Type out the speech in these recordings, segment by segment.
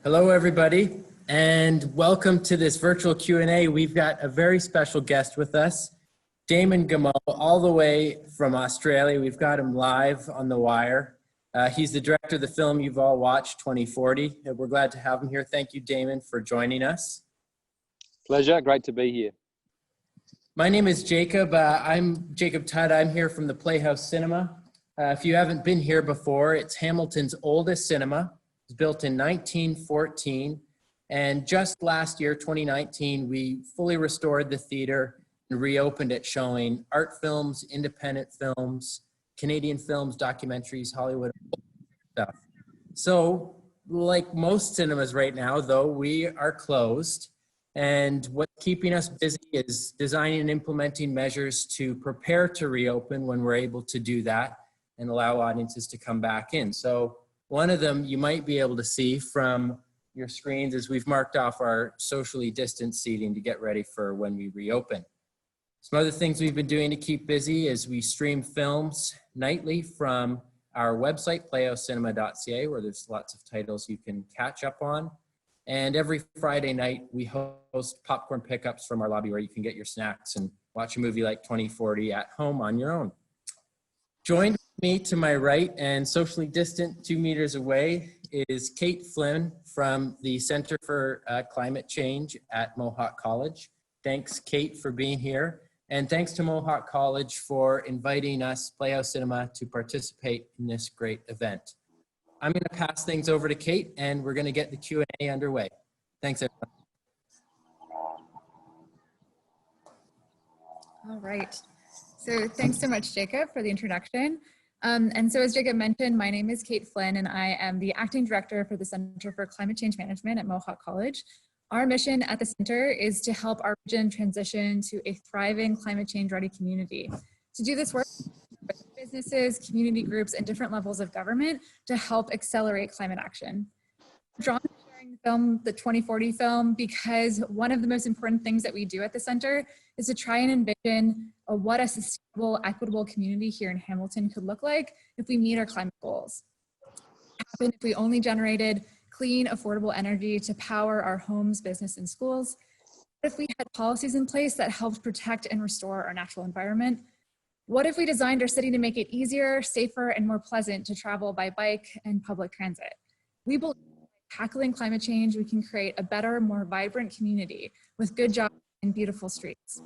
Hello, everybody, and welcome to this virtual Q&A. We've got a very special guest with us, Damon Gameau, all the way from Australia. We've got him live on the wire. He's the director of the film you've all watched, 2040. And we're glad to have him here. Thank you, Damon, for joining us. Pleasure, great to be here. My name is Jacob. I'm Jacob Tudd. I'm here from the Playhouse Cinema. If you haven't been here before, it's Hamilton's oldest cinema. It was built in 1914, and just last year, 2019, we fully restored the theater and reopened it, showing art films, independent films, Canadian films, documentaries, Hollywood stuff. So, like most cinemas right now, though, we are closed, and what's keeping us busy is designing and implementing measures to prepare to reopen when we're able to do that and allow audiences to come back in. So one of them you might be able to see from your screens is we've marked off our socially distanced seating to get ready for when we reopen. Some other things we've been doing to keep busy is we stream films nightly from our website, playhousecinema.ca, where there's lots of titles you can catch up on. And every Friday night, we host popcorn pickups from our lobby where you can get your snacks and watch a movie like 2040 at home on your own. Joined me to my right and socially distant 2 meters away is Kate Flynn from the Center for Climate Change at Mohawk College. Thanks, Kate, for being here. And thanks to Mohawk College for inviting us, Playhouse Cinema, to participate in this great event. I'm going to pass things over to Kate, and we're going to get the Q&A underway. Thanks, everyone. All right. So thanks so much, Jacob, for the introduction. And so as Jacob mentioned, my name is Kate Flynn, and I am the acting director for the Center for Climate Change Management at Mohawk College. Our mission at the center is to help our region transition to a thriving climate change ready community. To do this work with businesses, community groups, and different levels of government to help accelerate climate action. I'm drawn to sharing the film, the 2040 film, because one of the most important things that we do at the center is to try and envision what a sustainable, equitable community here in Hamilton could look like if we meet our climate goals. What would happen if we only generated clean, affordable energy to power our homes, business, and schools? What if we had policies in place that helped protect and restore our natural environment? What if we designed our city to make it easier, safer, and more pleasant to travel by bike and public transit? We believe by tackling climate change, we can create a better, more vibrant community with good jobs and beautiful streets.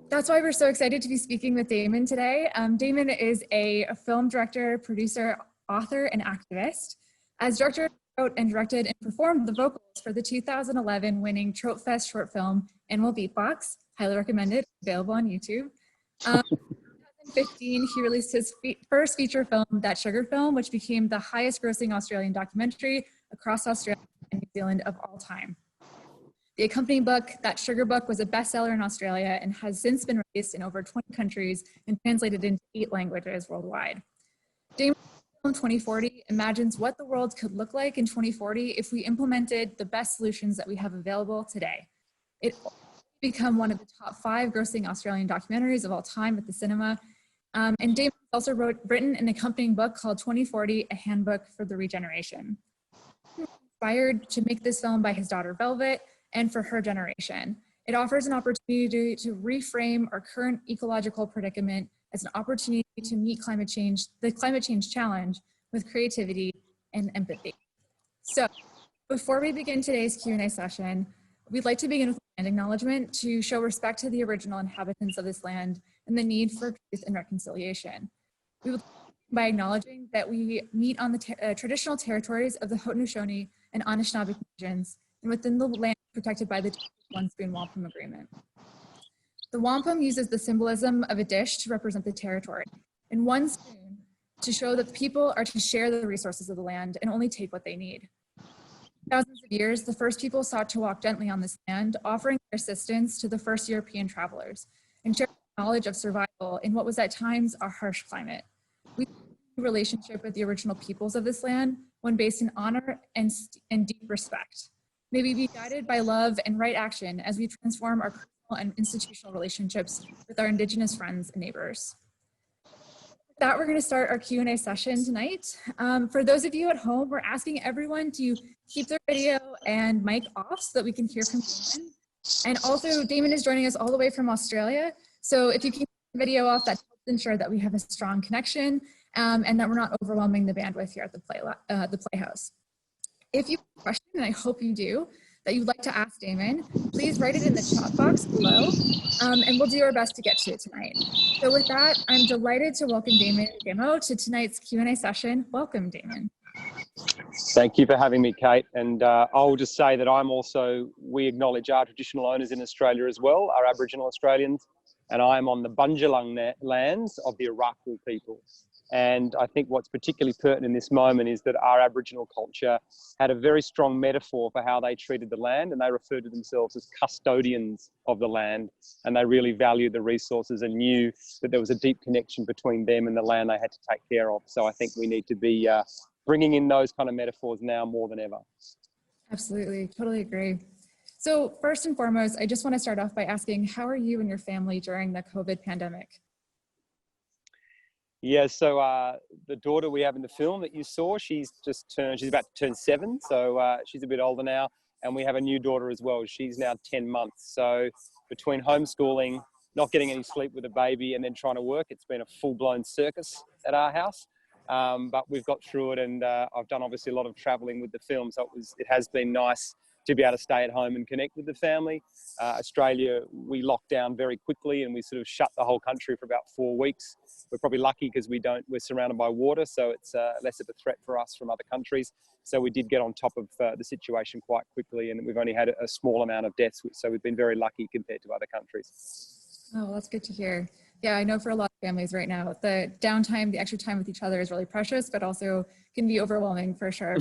That's why we're so excited to be speaking with Damon today. Damon is a film director, producer, author, and activist. As director, he wrote and directed and performed the vocals for the 2011 winning Trope Fest short film, Animal Beatbox. Highly recommended, available on YouTube. In 2015, he released his first feature film, That Sugar Film, which became the highest grossing Australian documentary across Australia and New Zealand of all time. The accompanying book, That Sugar Book, was a bestseller in Australia and has since been released in over 20 countries and translated into 8 languages worldwide. Damon's film 2040 imagines what the world could look like in 2040 if we implemented the best solutions that we have available today. It become one of the top 5 grossing Australian documentaries of all time at the cinema. And Damon also written an accompanying book called 2040, A Handbook for the Regeneration. He was inspired to make this film by his daughter Velvet and for her generation. It offers an opportunity to reframe our current ecological predicament as an opportunity to meet the climate change challenge with creativity and empathy. So before we begin today's Q&A session, we'd like to begin with land acknowledgement to show respect to the original inhabitants of this land and the need for truth and reconciliation. We would by acknowledging that we meet on the traditional territories of the Haudenosaunee and Anishinaabe regions and within the land protected by the One Spoon Wampum Agreement. The wampum uses the symbolism of a dish to represent the territory, and one spoon to show that the people are to share the resources of the land and only take what they need. Thousands of years, the first people sought to walk gently on this land, offering their assistance to the first European travelers and sharing knowledge of survival in what was at times a harsh climate. We have a relationship with the original peoples of this land, one based in honor and deep respect. May we be guided by love and right action as we transform our personal and institutional relationships with our Indigenous friends and neighbors. that, we're going to start our Q&A session tonight. For those of you at home, we're asking everyone to keep their video and mic off so that we can hear from Damon. And also, Damon is joining us all the way from Australia. So if you keep the video off, that helps ensure that we have a strong connection and that we're not overwhelming the bandwidth here at the Playhouse. If you have a question, and I hope you do, that you'd like to ask Damon, please write it in the chat box below, and we'll do our best to get to it tonight. So with that, I'm delighted to welcome Damon Gameau to tonight's Q&A session. Welcome, Damon. Thank you for having me, Kate. And I'll just say that we acknowledge our traditional owners in Australia as well, our Aboriginal Australians, and I'm on the Bundjalung lands of the Arakwal people. And I think what's particularly pertinent in this moment is that our Aboriginal culture had a very strong metaphor for how they treated the land, and they referred to themselves as custodians of the land, and they really valued the resources and knew that there was a deep connection between them and the land they had to take care of. So I think we need to be bringing in those kind of metaphors now more than ever. Absolutely, totally agree. So first and foremost, I just want to start off by asking, how are you and your family during the COVID pandemic? Yeah, so the daughter we have in the film that you saw, she's about to turn 7, so she's a bit older now. And we have a new daughter as well. She's now 10 months. So between homeschooling, not getting any sleep with a baby, and then trying to work, it's been a full-blown circus at our house. But we've got through it, and I've done obviously a lot of traveling with the film, so it has been nice to be able to stay at home and connect with the family. Australia, we locked down very quickly and we sort of shut the whole country for about 4 weeks. We're probably lucky because we're surrounded by water, so it's less of a threat for us from other countries. So we did get on top of the situation quite quickly, and we've only had a small amount of deaths, so we've been very lucky compared to other countries. Oh, that's good to hear. Yeah, I know for a lot of families right now, the downtime, the extra time with each other is really precious, but also can be overwhelming for sure.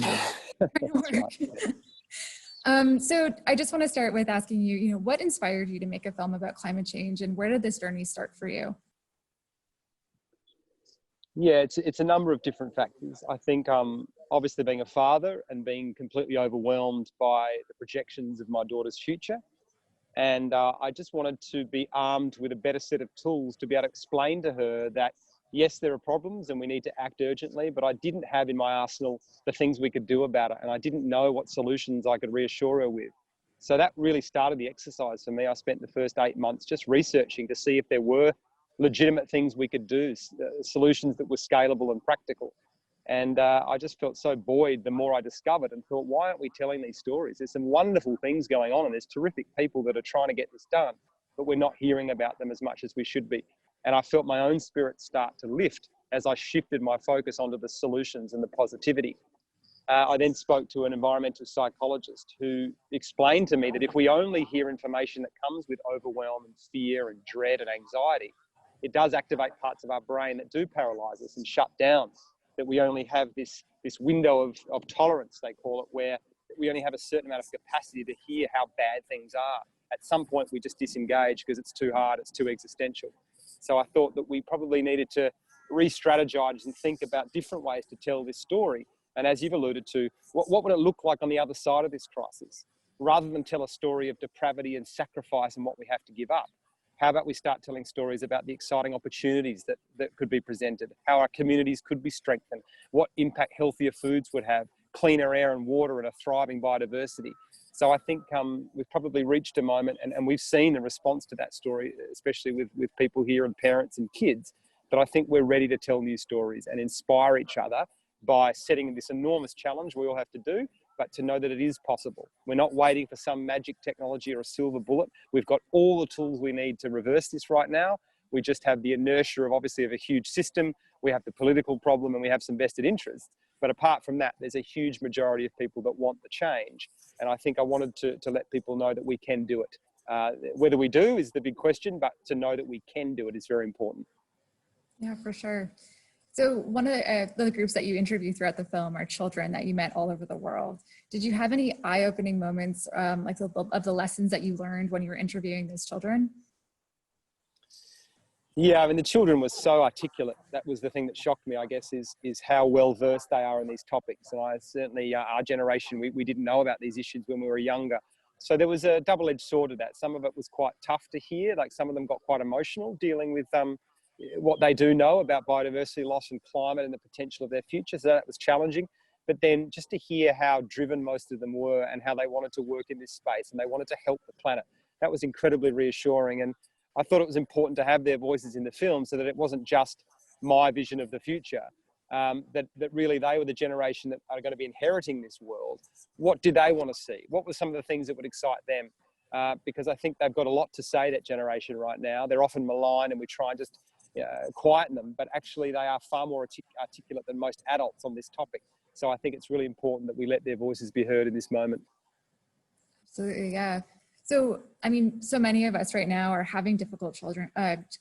So I just want to start with asking you, what inspired you to make a film about climate change, and where did this journey start for you? Yeah, it's a number of different factors. I think obviously being a father and being completely overwhelmed by the projections of my daughter's future. And I just wanted to be armed with a better set of tools to be able to explain to her that, yes, there are problems and we need to act urgently, but I didn't have in my arsenal the things we could do about it. And I didn't know what solutions I could reassure her with. So that really started the exercise for me. I spent the first 8 months just researching to see if there were legitimate things we could do, solutions that were scalable and practical. And I just felt so buoyed the more I discovered, and thought, why aren't we telling these stories? There's some wonderful things going on, and there's terrific people that are trying to get this done, but we're not hearing about them as much as we should be. And I felt my own spirit start to lift as I shifted my focus onto the solutions and the positivity. I then spoke to an environmental psychologist who explained to me that if we only hear information that comes with overwhelm and fear and dread and anxiety, it does activate parts of our brain that do paralyze us and shut down. That we only have this window of tolerance, they call it, where we only have a certain amount of capacity to hear how bad things are. At some point, we just disengage because it's too hard, it's too existential. So I thought that we probably needed to re-strategize and think about different ways to tell this story. And as you've alluded to, what would it look like on the other side of this crisis? Rather than tell a story of depravity and sacrifice and what we have to give up, how about we start telling stories about the exciting opportunities that could be presented, how our communities could be strengthened, what impact healthier foods would have, cleaner air and water, and a thriving biodiversity. So I think we've probably reached a moment, and we've seen a response to that story, especially with people here and parents and kids, that I think we're ready to tell new stories and inspire each other by setting this enormous challenge we all have to do, but to know that it is possible. We're not waiting for some magic technology or a silver bullet. We've got all the tools we need to reverse this right now. We just have the inertia of a huge system. We have the political problem, and we have some vested interests. But apart from that, there's a huge majority of people that want the change. And I think I wanted to let people know that we can do it. Whether we do is the big question, but to know that we can do it is very important. Yeah, for sure. So one of the groups that you interview throughout the film are children that you met all over the world. Did you have any eye-opening moments of the lessons that you learned when you were interviewing those children? Yeah, I mean, the children were so articulate. That was the thing that shocked me, I guess, is how well-versed they are in these topics. And I certainly, our generation, we didn't know about these issues when we were younger. So there was a double-edged sword to that. Some of it was quite tough to hear. Like, some of them got quite emotional dealing with what they do know about biodiversity loss and climate and the potential of their future. So that was challenging. But then just to hear how driven most of them were and how they wanted to work in this space and they wanted to help the planet, that was incredibly reassuring. And I thought it was important to have their voices in the film so that it wasn't just my vision of the future, that really they were the generation that are going to be inheriting this world. What did they want to see? What were some of the things that would excite them? Because I think they've got a lot to say, that generation right now. They're often maligned and we try and just quieten them, but actually they are far more articulate than most adults on this topic. So I think it's really important that we let their voices be heard in this moment. Absolutely, yeah. So, I mean, so many of us right now are having difficult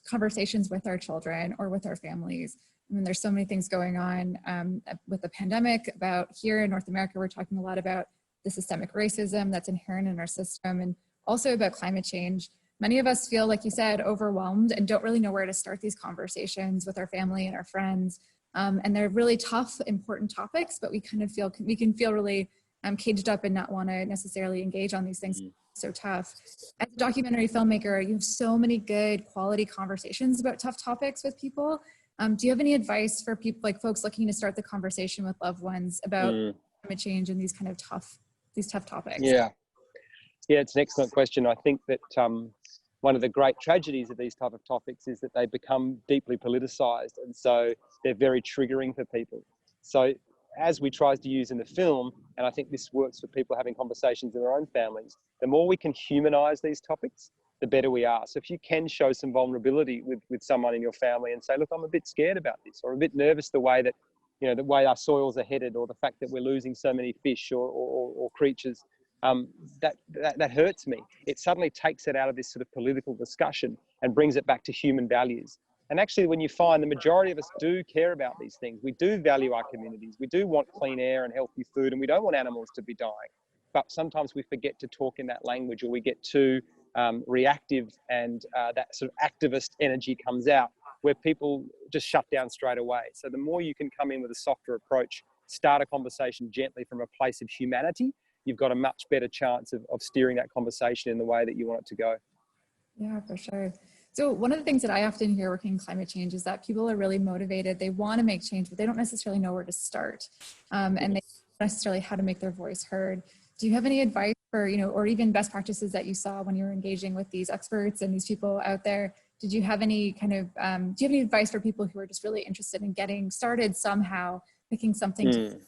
conversations with our children or with our families. I mean, there's so many things going on with the pandemic. About here in North America, we're talking a lot about the systemic racism that's inherent in our system, and also about climate change. Many of us feel, like you said, overwhelmed and don't really know where to start these conversations with our family and our friends. And they're really tough, important topics, but we kind of feel, we can feel really caged up and not want to necessarily engage on these things. So tough. As a documentary filmmaker, you have so many good quality conversations about tough topics with people. Do you have any advice for people, like folks looking to start the conversation with loved ones about climate change and these kind of tough topics? Yeah, it's an excellent question. I think that one of the great tragedies of these type of topics is that they become deeply politicized, and so they're very triggering for people. So as we try to use in the film, and I think this works for people having conversations in their own families, the more we can humanize these topics, the better we are. So if you can show some vulnerability with someone in your family and say, look, I'm a bit scared about this, or a bit nervous the way that, you know, the way our soils are headed, or the fact that we're losing so many fish or creatures, that hurts me. It suddenly takes it out of this sort of political discussion and brings it back to human values. And actually, when you find the majority of us do care about these things, we do value our communities, we do want clean air and healthy food, and we don't want animals to be dying. But sometimes we forget to talk in that language, or we get too reactive, and that sort of activist energy comes out where people just shut down straight away. So the more you can come in with a softer approach, start a conversation gently from a place of humanity, you've got a much better chance of steering that conversation in the way that you want it to go. Yeah, for sure. So one of the things that I often hear working in climate change is that people are really motivated. They want to make change, but they don't necessarily know where to start. And they don't necessarily how to make their voice heard. Do you have any advice for, you know, or even best practices that you saw when you were engaging with these experts and these people out there? Did you have any kind of, do you have any advice for people who are just really interested in getting started somehow, picking something to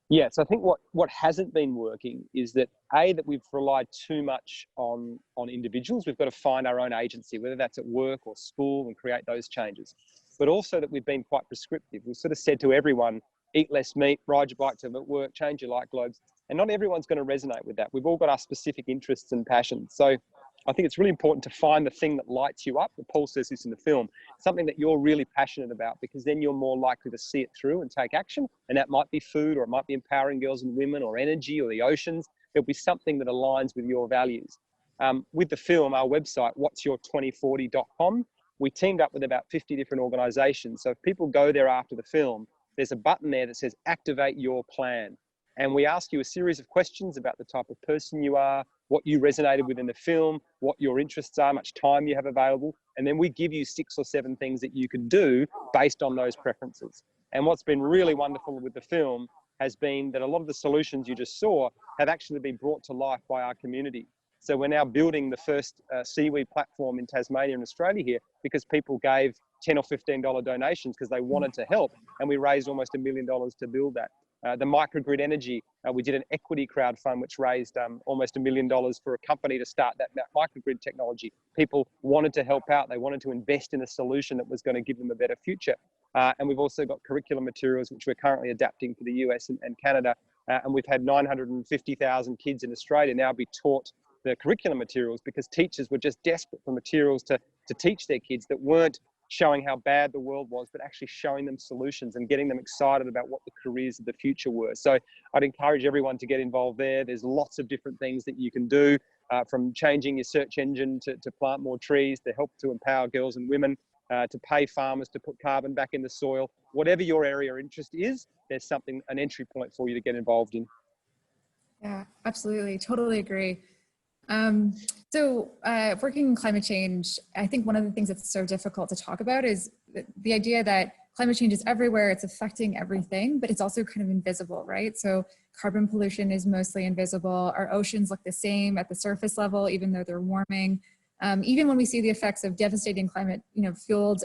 Yeah, so I think what hasn't been working is that that we've relied too much on individuals. We've got to find our own agency, whether that's at work or school, and create those changes. But also that we've been quite prescriptive. We've sort of said to everyone, eat less meat, ride your bike to work, change your light globes. And not everyone's going to resonate with that. We've all got our specific interests and passions. So I think it's really important to find the thing that lights you up. Paul says this in the film, something that you're really passionate about, because then you're more likely to see it through and take action. And that might be food, or it might be empowering girls and women, or energy, or the oceans. There'll be something that aligns with your values. With the film, our website, whatsyour2040.com, we teamed up with about 50 different organizations. So if people go there after the film, there's a button there that says activate your plan. And we ask you a series of questions about the type of person you are, what you resonated with in the film, what your interests are, much time you have available. And then we give you 6 or 7 things that you can do based on those preferences. And what's been really wonderful with the film has been that a lot of the solutions you just saw have actually been brought to life by our community. So we're now building the first seaweed platform in Tasmania and Australia here, because people gave $10 or $15 donations because they wanted to help. And we raised almost $1 million to build that. The microgrid energy, we did an equity crowdfund which raised almost $1 million for a company to start that microgrid technology. People wanted to help out. They wanted to invest in a solution that was going to give them a better future. And we've also got curriculum materials which we're currently adapting for the US and Canada. And we've had 950,000 kids in Australia now be taught the curriculum materials, because teachers were just desperate for materials to teach their kids that weren't showing how bad the world was, but actually showing them solutions and getting them excited about what the careers of the future were. So I'd encourage everyone to get involved there. There's lots of different things that you can do, from changing your search engine to plant more trees, to help to empower girls and women, to pay farmers to put carbon back in the soil. Whatever your area of interest is, there's something, an entry point for you to get involved in. Yeah, absolutely. Totally agree. Working in climate change, I think one of the things that's so difficult to talk about is the idea that climate change is everywhere, it's affecting everything, but it's also kind of invisible, right? So carbon pollution is mostly invisible. Our oceans look the same at the surface level, even though they're warming. Even when we see the effects of devastating climate, fueled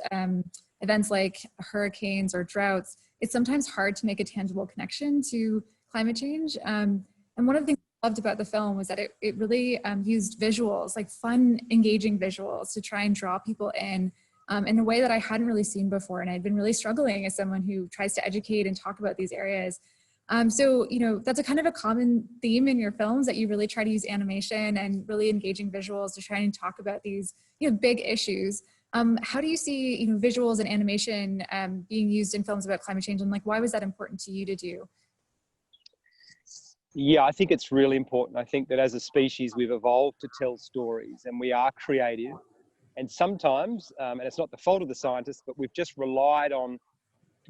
events like hurricanes or droughts, it's sometimes hard to make a tangible connection to climate change. And one of the things I loved about the film was that it really used visuals, like fun, engaging visuals, to try and draw people in a way that I hadn't really seen before. And I'd been really struggling as someone who tries to educate and talk about these areas. That's a kind of a common theme in your films, that you really try to use animation and really engaging visuals to try and talk about these, big issues. How do you see, visuals and animation being used in films about climate change, and why was that important to you to do? Yeah, I think it's really important. I think that as a species, we've evolved to tell stories, and we are creative. And sometimes, and it's not the fault of the scientists, but we've just relied on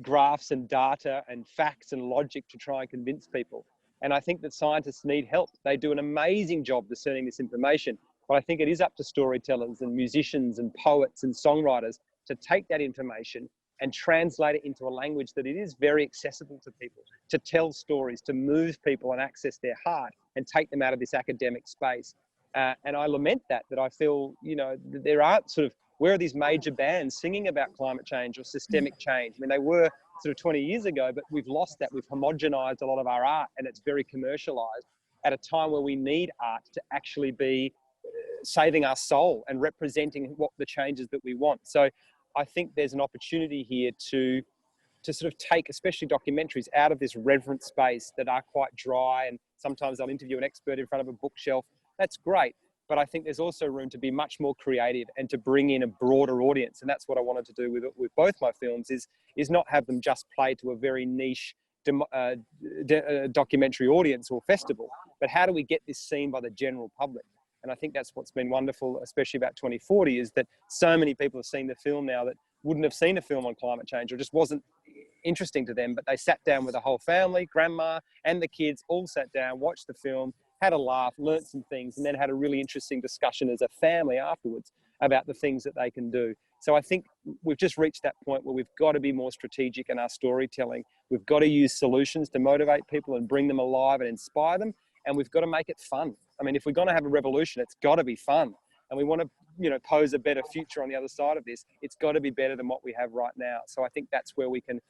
graphs and data and facts and logic to try and convince people. And I think that scientists need help. They do an amazing job discerning this information, but I think it is up to storytellers and musicians and poets and songwriters to take that information and translate it into a language that it is very accessible to people, to tell stories, to move people and access their heart and take them out of this academic space. And I lament that I feel, there aren't where are these major bands singing about climate change or systemic change? I mean, they were 20 years ago, but we've lost that. We've homogenized a lot of our art, and it's very commercialized at a time where we need art to actually be saving our soul and representing what the changes that we want. So I think there's an opportunity here to take, especially documentaries, out of this reverent space that are quite dry, and sometimes they'll interview an expert in front of a bookshelf. That's great. But I think there's also room to be much more creative and to bring in a broader audience. And that's what I wanted to do with both my films, is not have them just play to a very niche documentary audience or festival, but how do we get this seen by the general public? And I think that's what's been wonderful, especially about 2040, is that so many people have seen the film now that wouldn't have seen a film on climate change, or just wasn't interesting to them, but they sat down with the whole family, grandma and the kids, all sat down, watched the film, had a laugh, learnt some things, and then had a really interesting discussion as a family afterwards about the things that they can do. So I think we've just reached that point where we've got to be more strategic in our storytelling. We've got to use solutions to motivate people and bring them alive and inspire them. And we've got to make it fun. I mean, if we're going to have a revolution, it's got to be fun. And we want to, pose a better future on the other side of this. It's got to be better than what we have right now. So I think that's where we can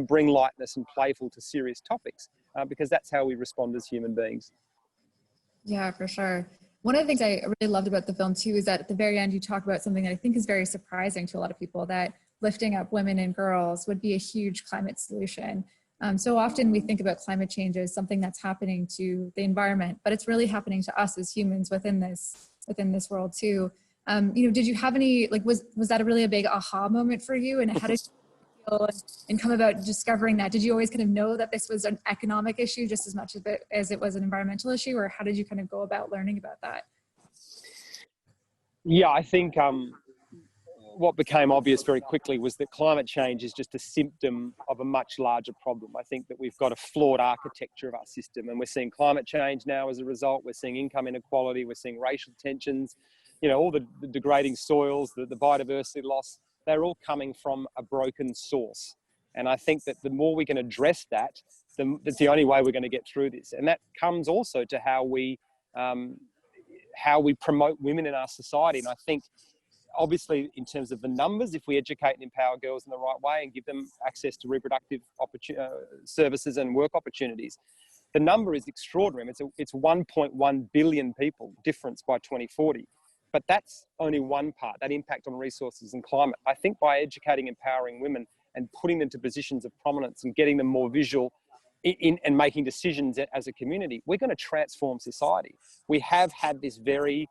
bring lightness and playful to serious topics, because that's how we respond as human beings. Yeah, for sure. One of the things I really loved about the film too is that at the very end you talk about something that I think is very surprising to a lot of people, that lifting up women and girls would be a huge climate solution. So often we think about climate change as something that's happening to the environment, but it's really happening to us as humans within this world too. Did you have any, was that really a big aha moment for you? And how did you feel and come about discovering that? Did you always kind of know that this was an economic issue just as much as it was an environmental issue, or how did you kind of go about learning about that? Yeah, I think what became obvious very quickly was that climate change is just a symptom of a much larger problem. I think that we've got a flawed architecture of our system, and we're seeing climate change now as a result. We're seeing income inequality, we're seeing racial tensions, all the degrading soils, the biodiversity loss. They're all coming from a broken source. And I think that the more we can address that, that's the only way we're going to get through this. And that comes also to how we promote women in our society. And I think, obviously, in terms of the numbers, if we educate and empower girls in the right way and give them access to reproductive services and work opportunities, the number is extraordinary. It's 1.1 billion people difference by 2040. But that's only one part, that impact on resources and climate. I think by educating, empowering women and putting them to positions of prominence and getting them more visual and making decisions as a community, we're going to transform society. We have had this very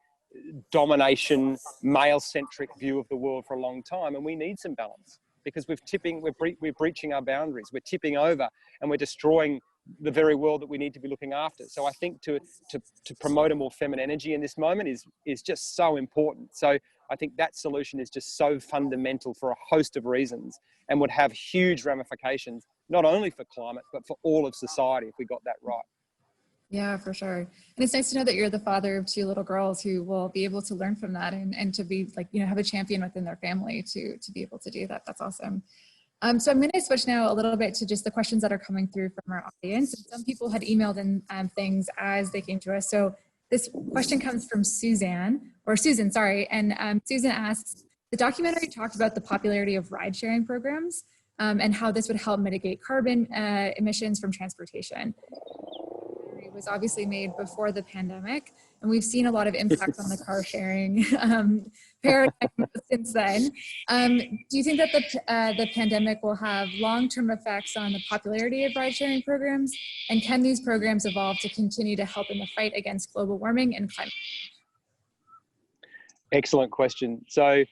domination, male-centric view of the world for a long time, and we need some balance, because we're breaching our boundaries, we're tipping over, and we're destroying the very world that we need to be looking after. So I think to promote a more feminine energy in this moment is just so important. So I think that solution is just so fundamental for a host of reasons, and would have huge ramifications, not only for climate, but for all of society if we got that right. Yeah, for sure. And it's nice to know that you're the father of two little girls who will be able to learn from that and to be like, have a champion within their family to be able to do that. That's awesome. So I'm going to switch now a little bit to just the questions that are coming through from our audience. And some people had emailed in things as they came to us. So this question comes from Susan, sorry. And Susan asks, the documentary talked about the popularity of ride sharing programs and how this would help mitigate carbon emissions from transportation. It was obviously made before the pandemic, and we've seen a lot of impact on the car sharing paradigm since then. Do you think that the pandemic will have long-term effects on the popularity of ride-sharing programs? And can these programs evolve to continue to help in the fight against global warming and climate change? Excellent question. So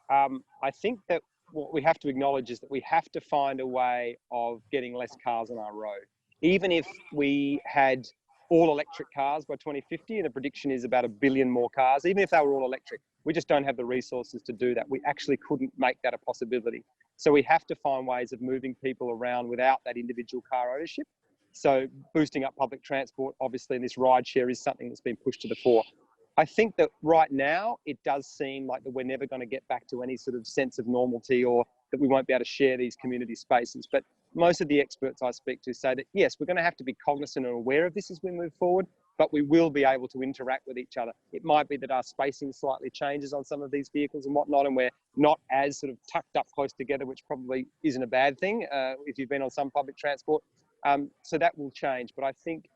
I think that what we have to acknowledge is that we have to find a way of getting less cars on our road. Even if we had all electric cars by 2050, and the prediction is about 1 billion more cars, even if they were all electric, we just don't have the resources to do that. We actually couldn't make that a possibility. So we have to find ways of moving people around without that individual car ownership. So boosting up public transport, obviously, and this ride share is something that's been pushed to the fore. I think that right now, it does seem like that we're never going to get back to any sort of sense of normality, or that we won't be able to share these community spaces. But most of the experts I speak to say that, yes, we're going to have to be cognizant and aware of this as we move forward, but we will be able to interact with each other. It might be that our spacing slightly changes on some of these vehicles and whatnot, and we're not as sort of tucked up close together, which probably isn't a bad thing if you've been on some public transport. So that will change. But I think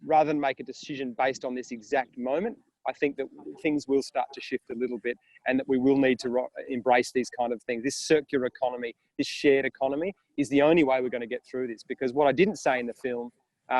rather than make a decision based on this exact moment, I think that things will start to shift a little bit, and that we will need to embrace these kind of things. This circular economy, this shared economy is the only way we're going to get through this. Because what I didn't say in the film,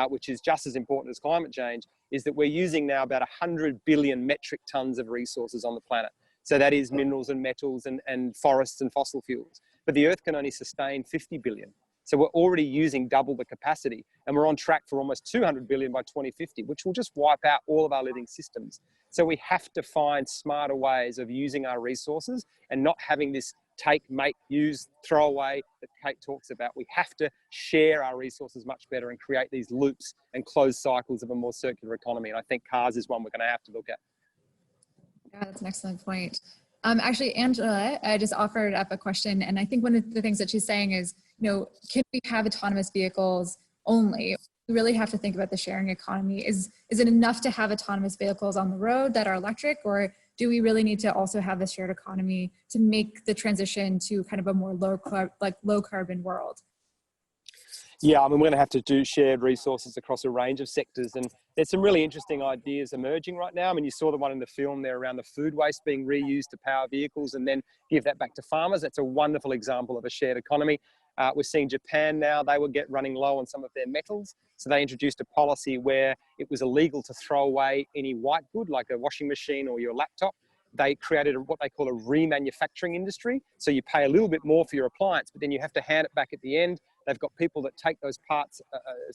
which is just as important as climate change, is that we're using now about 100 billion metric tons of resources on the planet. So that is minerals and metals and forests and fossil fuels. But the Earth can only sustain 50 billion. So we're already using double the capacity, and we're on track for almost 200 billion by 2050, which will just wipe out all of our living systems. So we have to find smarter ways of using our resources and not having this take, make, use, throw away that Kate talks about. We have to share our resources much better and create these loops and closed cycles of a more circular economy. And I think cars is one we're going to have to look at. Yeah, that's an excellent point. Actually, Angela just offered up a question, and I think one of the things that she's saying is, can we have autonomous vehicles only? We really have to think about the sharing economy. Is it enough to have autonomous vehicles on the road that are electric, or do we really need to also have a shared economy to make the transition to kind of a more low carbon world? Yeah, I mean, we're going to have to do shared resources across a range of sectors. And there's some really interesting ideas emerging right now. I mean, you saw the one in the film there around the food waste being reused to power vehicles and then give that back to farmers. That's a wonderful example of a shared economy. We're seeing Japan now, they will get running low on some of their metals. So they introduced a policy where it was illegal to throw away any white good, like a washing machine or your laptop. They created what they call a remanufacturing industry. So you pay a little bit more for your appliance, but then you have to hand it back at the end. They've got people that take those parts,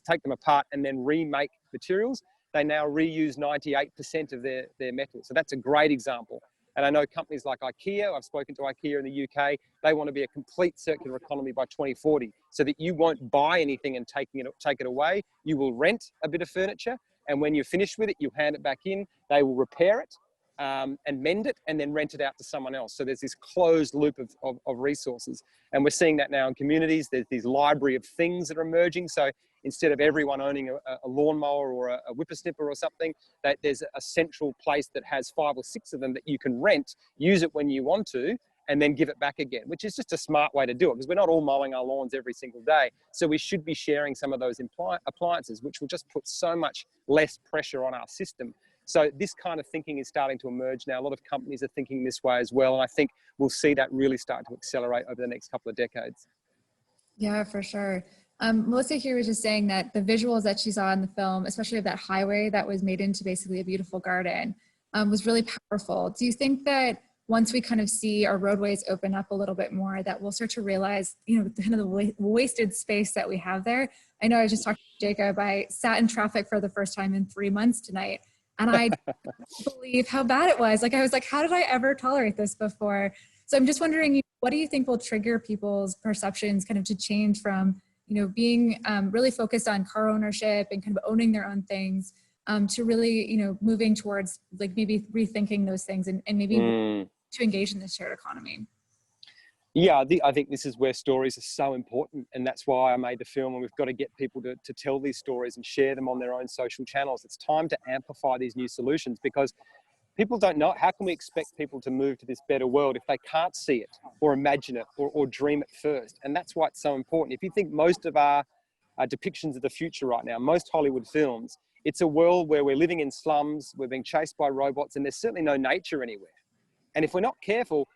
take them apart and then remake materials. They now reuse 98% of their metal. So that's a great example. And I know companies like IKEA, I've spoken to IKEA in the UK, they want to be a complete circular economy by 2040 so that you won't buy anything and take it away. You will rent a bit of furniture, and when you're finished with it, you hand it back in, they will repair it and mend it and then rent it out to someone else. So there's this closed loop of resources. And we're seeing that now in communities. There's these library of things that are emerging. So instead of everyone owning a lawnmower or a whippersnipper or something, that there's a central place that has 5 or 6 of them that you can rent, use it when you want to, and then give it back again, which is just a smart way to do it because we're not all mowing our lawns every single day. So we should be sharing some of those appliances, which will just put so much less pressure on our system. So this kind of thinking is starting to emerge now. A lot of companies are thinking this way as well. And I think we'll see that really start to accelerate over the next couple of decades. Yeah, for sure. Melissa here was just saying that the visuals that she saw in the film, especially of that highway that was made into basically a beautiful garden, was really powerful. Do you think that once we kind of see our roadways open up a little bit more, that we'll start to realize, kind of the wasted space that we have there? I know I was just talking to Jacob, I sat in traffic for the first time in 3 months tonight, and I didn't believe how bad it was. I was like, how did I ever tolerate this before? So I'm just wondering, what do you think will trigger people's perceptions kind of to change from, being really focused on car ownership and kind of owning their own things, to really, moving towards like maybe rethinking those things and maybe to engage in the shared economy. Yeah, I think this is where stories are so important, and that's why I made the film, and we've got to get people to tell these stories and share them on their own social channels. It's time to amplify these new solutions, because people don't know. How can we expect people to move to this better world if they can't see it or imagine it or dream it first? And that's why it's so important. If you think most of our depictions of the future right now, most Hollywood films, it's a world where we're living in slums, we're being chased by robots, and there's certainly no nature anywhere. And if we're not careful,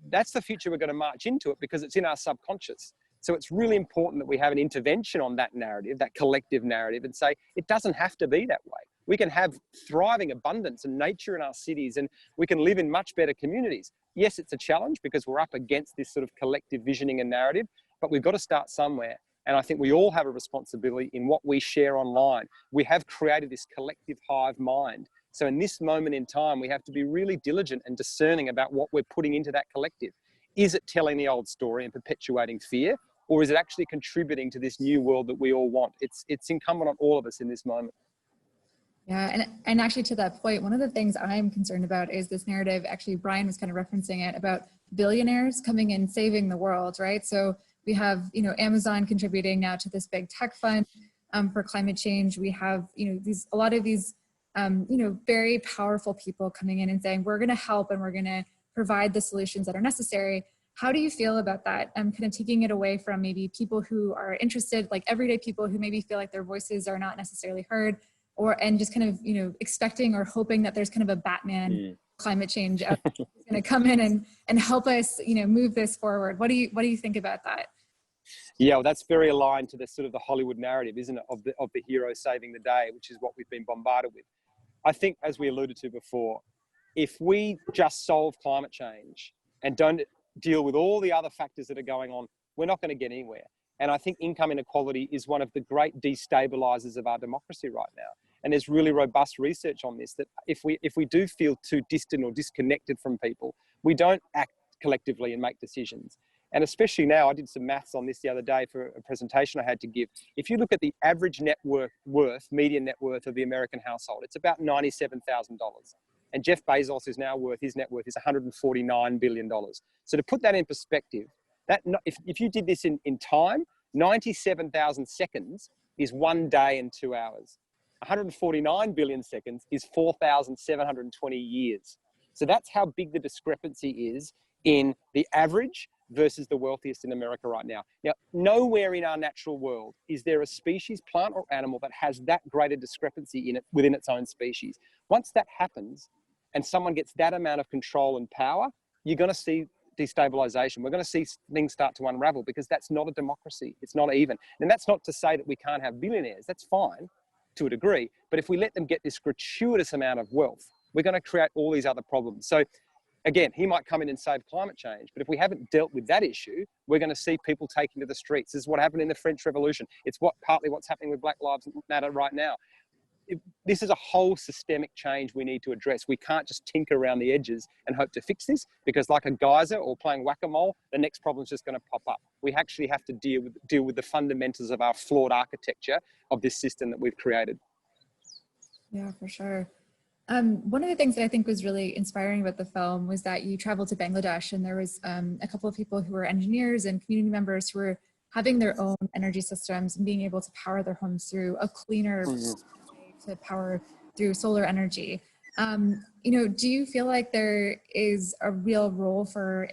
that's the future we're going to march into, it because it's in our subconscious. So it's really important that we have an intervention on that narrative, that collective narrative, and say, it doesn't have to be that way. We can have thriving abundance and nature in our cities, and we can live in much better communities. Yes, it's a challenge because we're up against this sort of collective visioning and narrative, but we've got to start somewhere. And I think we all have a responsibility in what we share online. We have created this collective hive mind. So in this moment in time, we have to be really diligent and discerning about what we're putting into that collective. Is it telling the old story and perpetuating fear, or is it actually contributing to this new world that we all want? It's incumbent on all of us in this moment. Yeah, and actually to that point, one of the things I'm concerned about is this narrative, actually Brian was kind of referencing it, about billionaires coming and saving the world, right? So we have, Amazon contributing now to this big tech fund for climate change. We have, a lot of these, very powerful people coming in and saying, we're gonna help and we're gonna provide the solutions that are necessary. How do you feel about that? Kind of taking it away from maybe people who are interested, like everyday people who maybe feel like their voices are not necessarily heard, and just kind of, expecting or hoping that there's kind of a Batman climate change out there who's going to come in and help us, move this forward. What do you think about that? Yeah, well, that's very aligned to the sort of the Hollywood narrative, isn't it? Of the hero saving the day, which is what we've been bombarded with. I think, as we alluded to before, if we just solve climate change and don't deal with all the other factors that are going on, we're not going to get anywhere. And I think income inequality is one of the great destabilizers of our democracy right now. And there's really robust research on this, that if we do feel too distant or disconnected from people, we don't act collectively and make decisions. And especially now, I did some maths on this the other day for a presentation I had to give. If you look at the average median net worth of the American household, it's about $97,000. And Jeff Bezos is now his net worth is $149 billion. So to put that in perspective, if you did this in time, 97,000 seconds is 1 day and 2 hours. 149 billion seconds is 4,720 years. So that's how big the discrepancy is in the average versus the wealthiest in America right now. Now, nowhere in our natural world is there a species, plant or animal, that has that greater discrepancy in it within its own species. Once that happens and someone gets that amount of control and power, you're going to see destabilization. We're going to see things start to unravel, because that's not a democracy. It's not even. And that's not to say that we can't have billionaires. That's fine to a degree. But if we let them get this gratuitous amount of wealth, we're going to create all these other problems. So again, he might come in and save climate change, but if we haven't dealt with that issue, we're going to see people taking to the streets. This is what happened in the French Revolution. It's partly what's happening with Black Lives Matter right now. This is a whole systemic change we need to address. We can't just tinker around the edges and hope to fix this, because like a geyser or playing whack-a-mole, the next problem's just going to pop up. We actually have to deal with the fundamentals of our flawed architecture of this system that we've created. Yeah, for sure. One of the things that I think was really inspiring about the film was that you traveled to Bangladesh, and there was a couple of people who were engineers and community members who were having their own energy systems and being able to power their homes through a cleaner way to power through solar energy. Do you feel like there is a real role for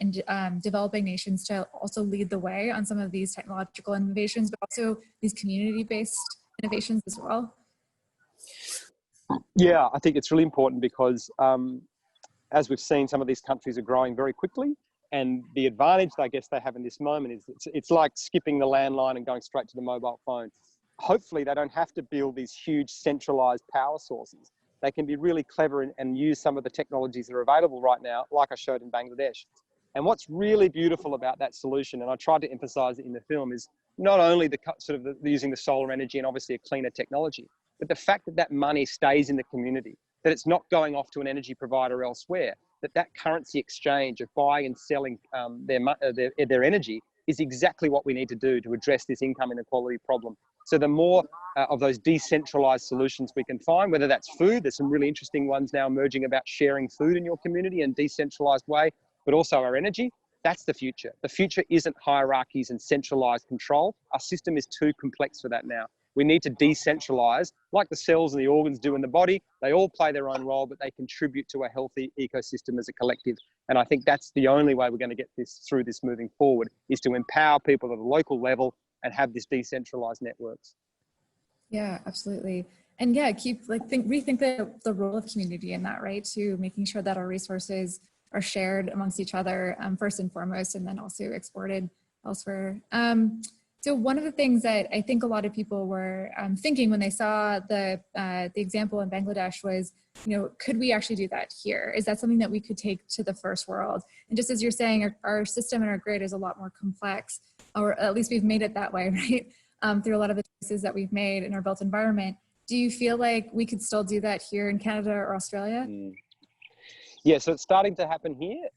developing nations to also lead the way on some of these technological innovations, but also these community-based innovations as well? Yeah, I think it's really important because as we've seen, some of these countries are growing very quickly. And the advantage, I guess, they have in this moment is it's like skipping the landline and going straight to the mobile phone. Hopefully, they don't have to build these huge centralized power sources. They can be really clever and use some of the technologies that are available right now, like I showed in Bangladesh. And what's really beautiful about that solution, and I tried to emphasize it in the film, is not only using the solar energy and obviously a cleaner technology, but the fact that that money stays in the community, that it's not going off to an energy provider elsewhere, that currency exchange of buying and selling their energy is exactly what we need to do to address this income inequality problem. So the more of those decentralized solutions we can find, whether that's food, there's some really interesting ones now emerging about sharing food in your community in a decentralized way, but also our energy. That's the future. The future isn't hierarchies and centralized control. Our system is too complex for that now. We need to decentralize, like the cells and the organs do in the body. They all play their own role, but they contribute to a healthy ecosystem as a collective. And I think that's the only way we're going to get this through this moving forward, is to empower people at a local level and have this decentralized networks. Yeah, absolutely. And yeah, rethink the role of community in that, right? To making sure that our resources are shared amongst each other, first and foremost, and then also exported elsewhere. So one of the things that I think a lot of people were thinking when they saw the example in Bangladesh was, could we actually do that here? Is that something that we could take to the first world? And just as you're saying, our system and our grid is a lot more complex, or at least we've made it that way, right? Through a lot of the choices that we've made in our built environment. Do you feel like we could still do that here in Canada or Australia? Yeah, so it's starting to happen here.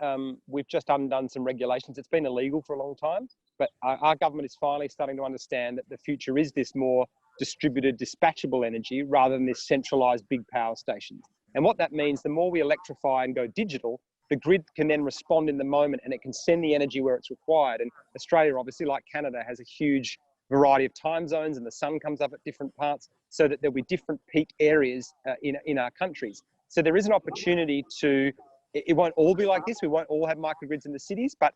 We've just undone some regulations. It's been illegal for a long time, but our government is finally starting to understand that the future is this more distributed, dispatchable energy rather than this centralized big power stations. And what that means, the more we electrify and go digital, the grid can then respond in the moment and it can send the energy where it's required. And Australia, obviously, like Canada, has a huge variety of time zones, and the sun comes up at different parts, so that there'll be different peak areas in our countries. So there is an opportunity to, it won't all be like this. We won't all have microgrids in the cities, but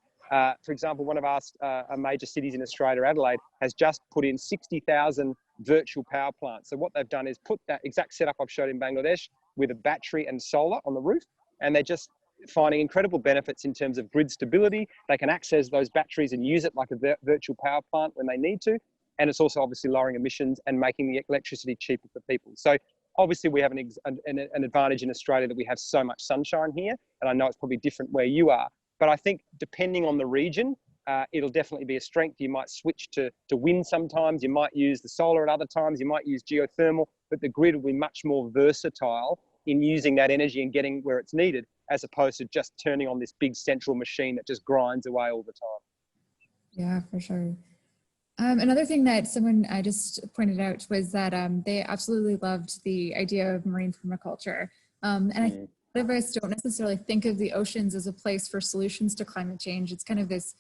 for example, one of our major cities in Australia, Adelaide, has just put in 60,000 virtual power plants. So what they've done is put that exact setup I've showed in Bangladesh with a battery and solar on the roof, and they're just finding incredible benefits in terms of grid stability. They can access those batteries and use it like a virtual power plant when they need to. And it's also obviously lowering emissions and making the electricity cheaper for people. So obviously we have an advantage in Australia that we have so much sunshine here. And I know it's probably different where you are, but I think depending on the region, it'll definitely be a strength. You might switch to wind sometimes, you might use the solar at other times, you might use geothermal, but the grid will be much more versatile in using that energy and getting where it's needed, as opposed to just turning on this big central machine that just grinds away all the time. Yeah, for sure. Another thing that someone just pointed out was that they absolutely loved the idea of marine permaculture. And I think a lot of us don't necessarily think of the oceans as a place for solutions to climate change. It's kind of this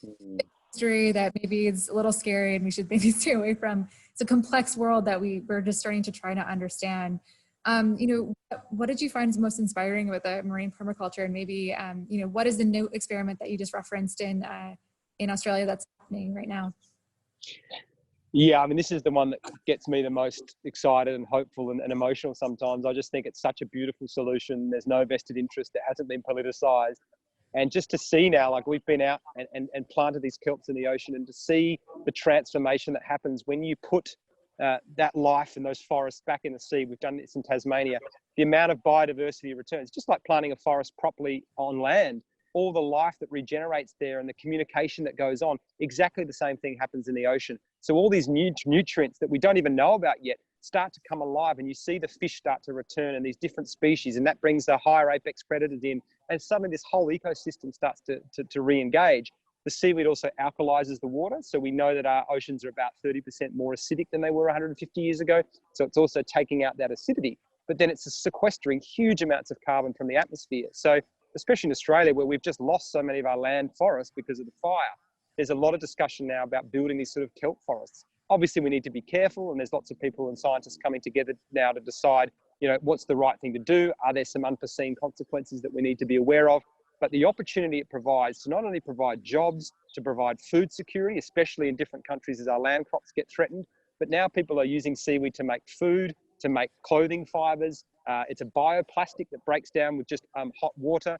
mystery that maybe is a little scary and we should maybe stay away from. It's a complex world that we're just starting to try to understand. What did you find most inspiring about the marine permaculture, and maybe, what is the new experiment that you just referenced in Australia that's happening right now? Yeah, I mean, this is the one that gets me the most excited and hopeful and emotional sometimes. I just think it's such a beautiful solution. There's no vested interest. It hasn't been politicized. And just to see now, like we've been out and planted these kelps in the ocean, and to see the transformation that happens when you put that life and those forests back in the sea. We've done this in Tasmania. The amount of biodiversity returns, just like planting a forest properly on land, all the life that regenerates there and the communication that goes on, exactly the same thing happens in the ocean. So all these nutrients that we don't even know about yet start to come alive, and you see the fish start to return and these different species, and that brings the higher apex predators in, and suddenly this whole ecosystem starts to re-engage. The seaweed also alkalizes the water, so we know that our oceans are about 30% more acidic than they were 150 years ago, so it's also taking out that acidity. But then it's sequestering huge amounts of carbon from the atmosphere. So especially in Australia, where we've just lost so many of our land forests because of the fire, there's a lot of discussion now about building these sort of kelp forests. Obviously, we need to be careful, and there's lots of people and scientists coming together now to decide, what's the right thing to do? Are there some unforeseen consequences that we need to be aware of? But the opportunity it provides to not only provide jobs, to provide food security, especially in different countries as our land crops get threatened, but now people are using seaweed to make food, to make clothing fibers. It's a bioplastic that breaks down with just hot water.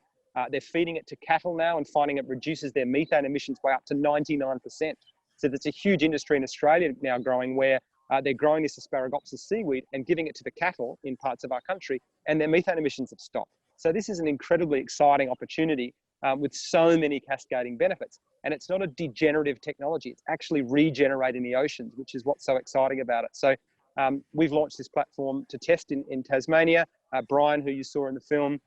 They're feeding it to cattle now and finding it reduces their methane emissions by up to 99%. So there's a huge industry in Australia now growing where they're growing this Asparagopsis seaweed and giving it to the cattle in parts of our country, and their methane emissions have stopped. So this is an incredibly exciting opportunity with so many cascading benefits. And it's not a degenerative technology. It's actually regenerating the oceans, which is what's so exciting about it. So we've launched this platform to test in Tasmania. Brian, who you saw in the film,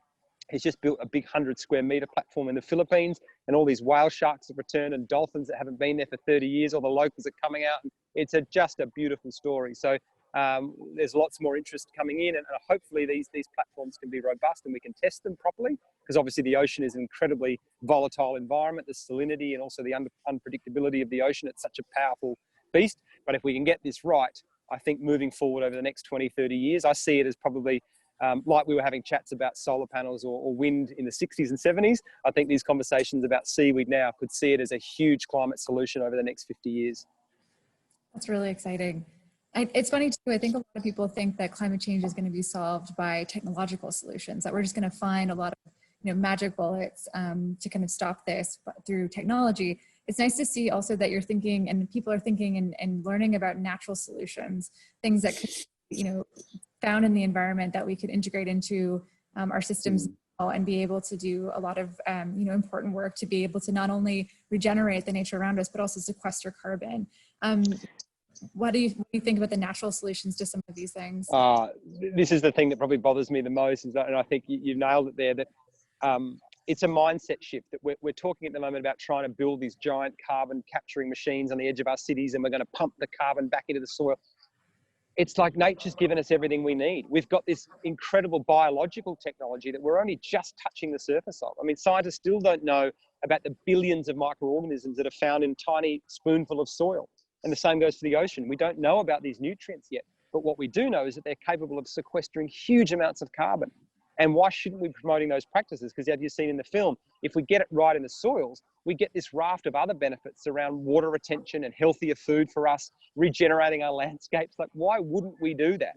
He's just built a big 100-square-meter platform in the Philippines, and all these whale sharks have returned and dolphins that haven't been there for 30 years. All the locals are coming out. It's just a beautiful story. So there's lots more interest coming in, and hopefully these platforms can be robust and we can test them properly, because obviously the ocean is an incredibly volatile environment. The salinity and also the unpredictability of the ocean, it's such a powerful beast. But if we can get this right, I think moving forward over the next 20, 30 years, I see it as probably like we were having chats about solar panels or wind in the 60s and 70s. I think these conversations about seaweed now could see it as a huge climate solution over the next 50 years. That's really exciting. It's funny too, I think a lot of people think that climate change is going to be solved by technological solutions, that we're just going to find a lot of magic bullets to kind of stop this through technology. It's nice to see also that you're thinking, and people are thinking and learning about natural solutions, things that could, found in the environment that we could integrate into our systems and be able to do a lot of important work to be able to not only regenerate the nature around us, but also sequester carbon. What do you think about the natural solutions to some of these things? This is the thing that probably bothers me the most, and I think you've nailed it there, that it's a mindset shift. That we're talking at the moment about trying to build these giant carbon capturing machines on the edge of our cities, and we're going to pump the carbon back into the soil. It's like nature's given us everything we need. We've got this incredible biological technology that we're only just touching the surface of. I mean, scientists still don't know about the billions of microorganisms that are found in tiny spoonful of soil. And the same goes for the ocean. We don't know about these nutrients yet, but what we do know is that they're capable of sequestering huge amounts of carbon. And why shouldn't we be promoting those practices? Because as you've seen in the film, if we get it right in the soils, we get this raft of other benefits around water retention and healthier food for us, regenerating our landscapes. Like, why wouldn't we do that?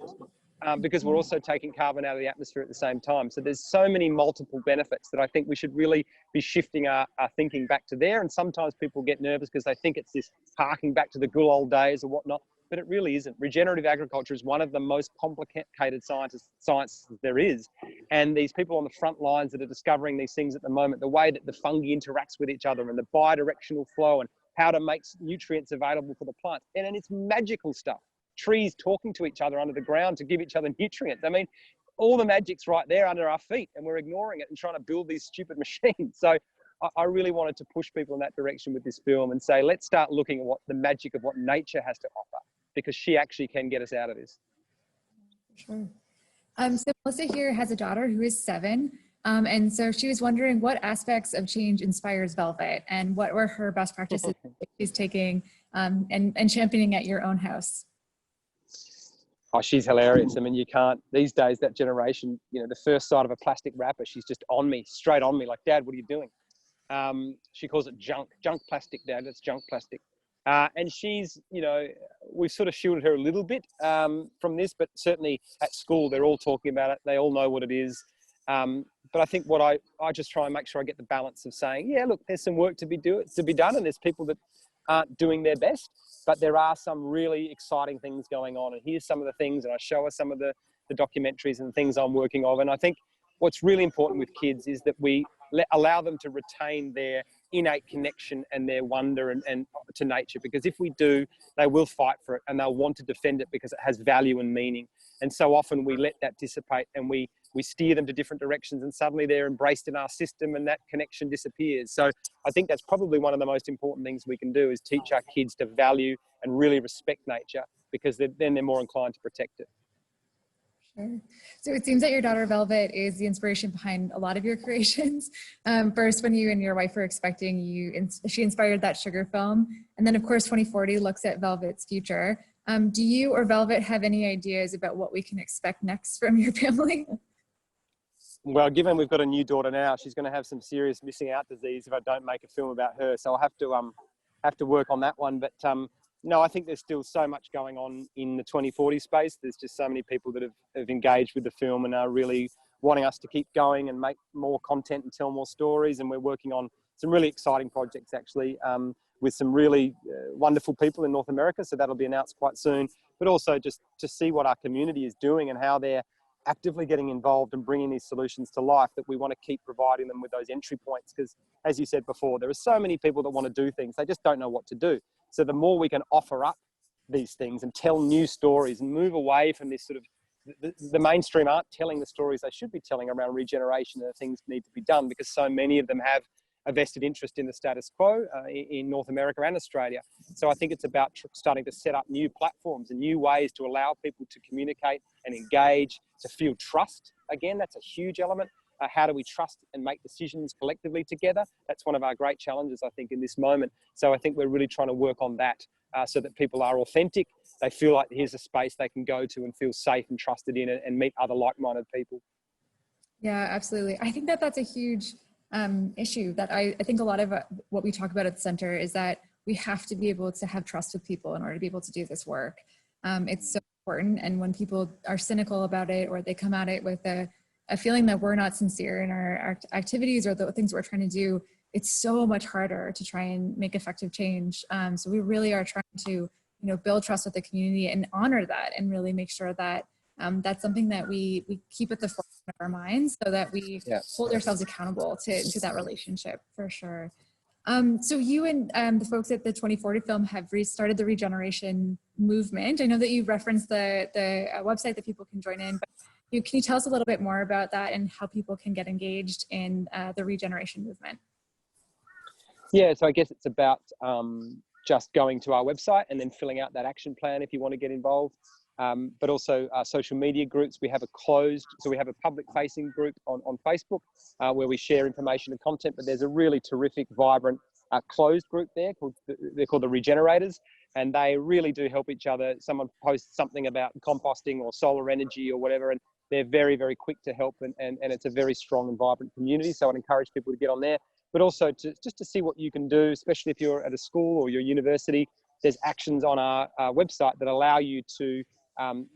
Because we're also taking carbon out of the atmosphere at the same time. So there's so many multiple benefits that I think we should really be shifting our thinking back to there. And sometimes people get nervous because they think it's this harking back to the good old days or whatnot, but it really isn't. Regenerative agriculture is one of the most complicated sciences there is. And these people on the front lines that are discovering these things at the moment, the way that the fungi interacts with each other and the bidirectional flow and how to make nutrients available for the plants. And it's magical stuff. Trees talking to each other under the ground to give each other nutrients. I mean, all the magic's right there under our feet, and we're ignoring it and trying to build these stupid machines. So I really wanted to push people in that direction with this film and say, let's start looking at what the magic of what nature has to offer, because she actually can get us out of this. Sure. So Melissa here has a daughter who is 7. And so she was wondering what aspects of change inspires Velvet, and what were her best practices she's taking and championing at your own house? Oh, she's hilarious. I mean, you can't, these days, that generation, the first sight of a plastic wrapper, she's just on me, straight on me, like, Dad, what are you doing? She calls it junk plastic, Dad, it's junk plastic. And she's, we've sort of shielded her a little bit from this, but certainly at school, they're all talking about it. They all know what it is. But I think what I just try and make sure I get the balance of saying, yeah, look, there's some work to be done, and there's people that aren't doing their best, but there are some really exciting things going on. And here's some of the things, and I show her some of the documentaries and the things I'm working on. And I think what's really important with kids is that we allow them to retain their innate connection and their wonder and to nature, because if we do, they will fight for it and they'll want to defend it because it has value and meaning. And so often we let that dissipate and we steer them to different directions, and suddenly they're embraced in our system and that connection disappears. So I think that's probably one of the most important things we can do, is teach our kids to value and really respect nature, because then they're more inclined to protect it. Sure. So it seems that your daughter Velvet is the inspiration behind a lot of your creations. First, when you and your wife were expecting, she inspired that sugar film. And then of course, 2040 looks at Velvet's future. Do you or Velvet have any ideas about what we can expect next from your family? Well, given we've got a new daughter now, she's going to have some serious missing out disease if I don't make a film about her. So I'll have to work on that one. But no, I think there's still so much going on in the 2040 space. There's just so many people that have engaged with the film and are really wanting us to keep going and make more content and tell more stories. And we're working on some really exciting projects, actually, with some really wonderful people in North America. So that'll be announced quite soon. But also just to see what our community is doing and how they're actively getting involved and bringing these solutions to life, that we want to keep providing them with those entry points. Because as you said before, there are so many people that want to do things. They just don't know what to do. So the more we can offer up these things and tell new stories and move away from this sort of the mainstream aren't telling the stories they should be telling around regeneration and things need to be done, because so many of them have a vested interest in the status quo in North America and Australia. So I think it's about starting to set up new platforms and new ways to allow people to communicate and engage, to feel trust. Again, that's a huge element. How do we trust and make decisions collectively together? That's one of our great challenges, I think, in this moment. So I think we're really trying to work on that so that people are authentic. They feel like here's a space they can go to and feel safe and trusted in and meet other like-minded people. Yeah, absolutely. I think that that's a huge issue that I think a lot of what we talk about at the center is that we have to be able to have trust with people in order to be able to do this work. It's so important. And when people are cynical about it, or they come at it with a feeling that we're not sincere in our activities or the things we're trying to do, it's so much harder to try and make effective change. So we really are trying to, build trust with the community and honor that, and really make sure that that's something that we keep at the forefront of our minds, so that we hold ourselves accountable to that relationship, for sure. So you and the folks at the 2040 Film have restarted the regeneration movement. I know that you referenced the website that people can join in, but can you tell us a little bit more about that and how people can get engaged in the regeneration movement? Yeah, so I guess it's about just going to our website and then filling out that action plan if you want to get involved. But also our social media groups. We have we have a public facing group on Facebook where we share information and content, but there's a really terrific, vibrant, closed group there they're called the Regenerators, and they really do help each other. Someone posts something about composting or solar energy or whatever, and they're very, very quick to help, and it's a very strong and vibrant community. So I'd encourage people to get on there, but also just to see what you can do, especially if you're at a school or your university. There's actions on our website that allow you to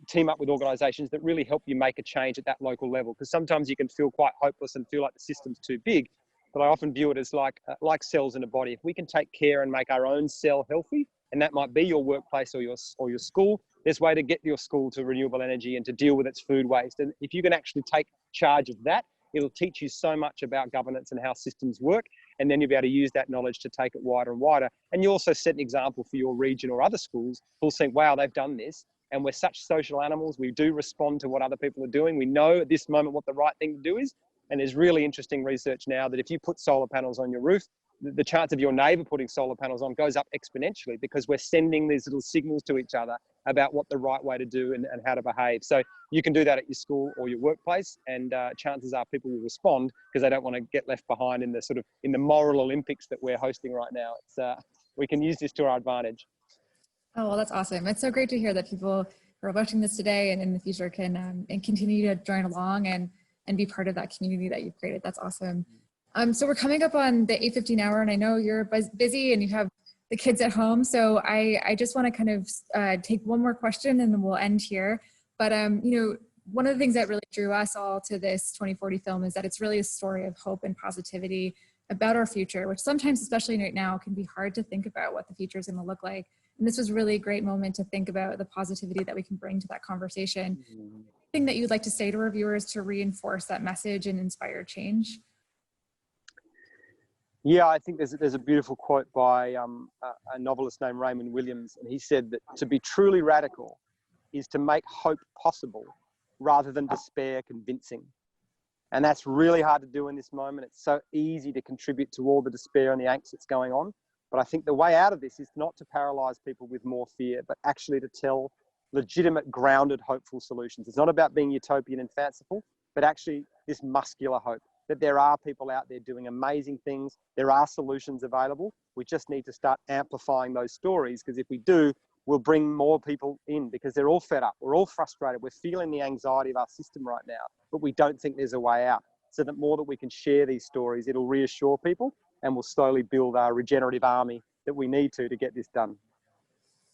team up with organisations that really help you make a change at that local level. Because sometimes you can feel quite hopeless and feel like the system's too big. But I often view it as like cells in a body. If we can take care and make our own cell healthy, and that might be your workplace or your school, there's a way to get your school to renewable energy and to deal with its food waste. And if you can actually take charge of that, it'll teach you so much about governance and how systems work. And then you'll be able to use that knowledge to take it wider and wider. And you also set an example for your region or other schools who'll think, wow, they've done this. And we're such social animals. We do respond to what other people are doing. We know at this moment what the right thing to do is. And there's really interesting research now that if you put solar panels on your roof, the chance of your neighbour putting solar panels on goes up exponentially, because we're sending these little signals to each other about what the right way to do and how to behave. So you can do that at your school or your workplace, and chances are people will respond because they don't want to get left behind in the moral Olympics that we're hosting right now. We can use this to our advantage. Oh, well, that's awesome. It's so great to hear that people who are watching this today and in the future can and continue to join along and be part of that community that you've created. That's awesome. So we're coming up on the 8:15 hour, and I know you're busy and you have the kids at home. So I just want to kind of take one more question and then we'll end here. But, one of the things that really drew us all to this 2040 film is that it's really a story of hope and positivity about our future, which sometimes, especially right now, can be hard to think about what the future is going to look like. And this was really a great moment to think about the positivity that we can bring to that conversation. Anything that you'd like to say to our viewers to reinforce that message and inspire change? Yeah, I think there's a beautiful quote by a novelist named Raymond Williams, and he said that to be truly radical is to make hope possible rather than despair convincing. And that's really hard to do in this moment. It's so easy to contribute to all the despair and the angst that's going on. But I think the way out of this is not to paralyze people with more fear, but actually to tell legitimate, grounded, hopeful solutions. It's not about being utopian and fanciful, but actually this muscular hope that there are people out there doing amazing things. There are solutions available. We just need to start amplifying those stories, because if we do, we'll bring more people in, because they're all fed up. We're all frustrated. We're feeling the anxiety of our system right now, but we don't think there's a way out. So that more that we can share these stories, it'll reassure people, and we'll slowly build our regenerative army that we need to get this done.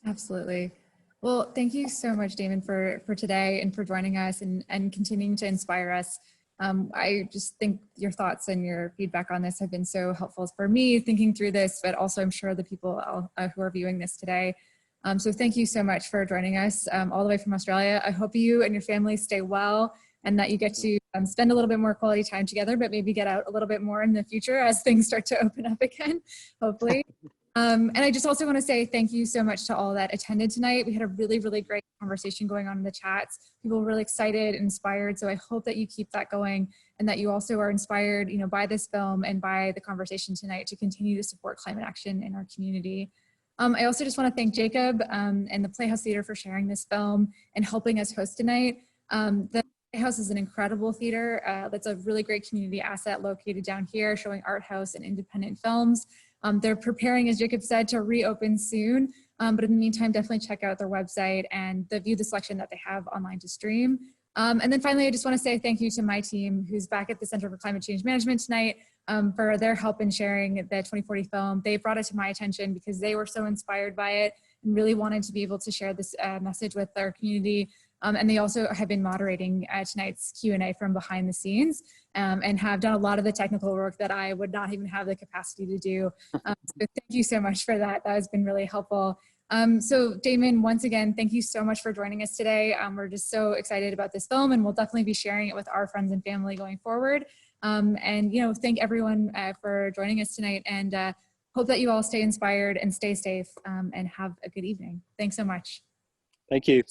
Absolutely. Well, thank you so much, Damon, for today and for joining us and continuing to inspire us. I just think your thoughts and your feedback on this have been so helpful for me thinking through this, but also I'm sure the people who are viewing this today. So thank you so much for joining us all the way from Australia. I hope you and your family stay well and that you get to spend a little bit more quality time together, but maybe get out a little bit more in the future as things start to open up again, hopefully. And I just also want to say thank you so much to all that attended tonight. We had a really, really great conversation going on in the chats. People were really excited, inspired. So I hope that you keep that going and that you also are inspired, you know, by this film and by the conversation tonight to continue to support climate action in our community. I also just want to thank Jacob and the Playhouse Theater for sharing this film and helping us host tonight. The Playhouse is an incredible theater that's a really great community asset located down here, showing art house and independent films. They're preparing, as Jacob said, to reopen soon. But in the meantime, definitely check out their website and view the selection that they have online to stream. And then finally, I just want to say thank you to my team who's back at the Center for Climate Change Management tonight for their help in sharing the 2040 film. They brought it to my attention because they were so inspired by it and really wanted to be able to share this message with our community. And they also have been moderating tonight's Q&A from behind the scenes and have done a lot of the technical work that I would not even have the capacity to do. So thank you so much for that. That has been really helpful. So Damon, once again, thank you so much for joining us today. We're just so excited about this film and we'll definitely be sharing it with our friends and family going forward. And, you know, thank everyone for joining us tonight and hope that you all stay inspired and stay safe and have a good evening. Thanks so much. Thank you.